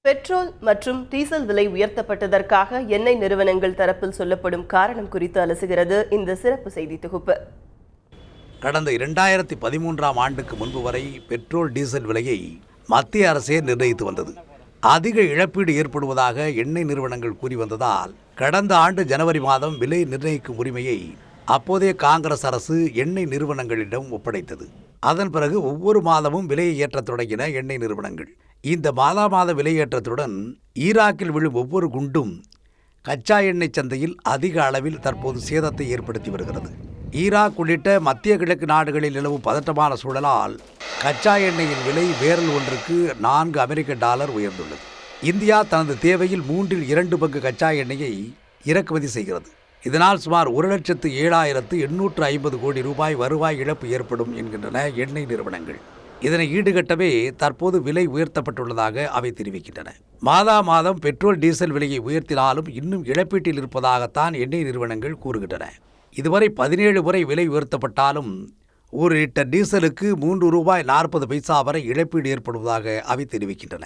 Petrol மற்றும் diesel விலை உயர்த்தப்பட்டதற்காக எண்ணெய் நிறுவனங்கள் தரப்பில் சொல்லப்படும் காரணம் குறித்து அலசுகிறது இந்த சிறப்பு செய்தி தொகுப்பு. கடந்த 2013ஆம் ஆண்டுக்கு முன்பு வரை பெட்ரோல் டீசல் விலையை மத்திய அரசே நிர்ணயித்து வந்தது. அதிக இழப்பீடு ஏற்படுவதாக எண்ணெய் நிறுவனங்கள் கூறி வந்ததால் கடந்த ஆண்டு ஜனவரி மாதம் விலை நிர்ணயிக்கும் உரிமையை அப்போதைய காங்கிரஸ் அரசு எண்ணெய் நிறுவனங்களிடம் ஒப்படைத்தது. அதன் பிறகு ஒவ்வொரு மாதமும் விலையை ஏற்றத் தொடங்கின எண்ணெய் நிறுவனங்கள். இந்த மாத விலையேற்றத்துடன் ஈராக்கில் விழும் ஒவ்வொரு குண்டும் கச்சா எண்ணெய் சந்தையில் அதிக அளவில் தற்போது சேதத்தை ஏற்படுத்தி வருகிறது. ஈராக் உள்ளிட்ட மத்திய கிழக்கு நாடுகளில் நிலவும் பதட்டமான சூழலால் கச்சா எண்ணெயின் விலை பேரல் ஒன்றுக்கு $4 உயர்ந்துள்ளது. இந்தியா தனது தேவையில் 2 பங்கு கச்சா எண்ணெயை இறக்குமதி செய்கிறது. இதனால் சுமார் 1,07,850 கோடி ரூபாய் வருவாய் இழப்பு ஏற்படும் என்கின்றன எண்ணெய் நிறுவனங்கள். இதனை ஈடுகட்டவே தற்போது விலை உயர்த்தப்பட்டுள்ளதாக அவை தெரிவிக்கின்றன. மாதம் பெட்ரோல் டீசல் விலையை உயர்த்தினாலும் இன்னும் இழப்பீட்டில் இருப்பதாகத்தான் எண்ணெய் நிறுவனங்கள் கூறுகின்றன. இதுவரை 17 முறை விலை உயர்த்தப்பட்டாலும் 1 லிட்டர் டீசலுக்கு $3.40 வரை இழப்பீடு ஏற்படுவதாக அவை தெரிவிக்கின்றன.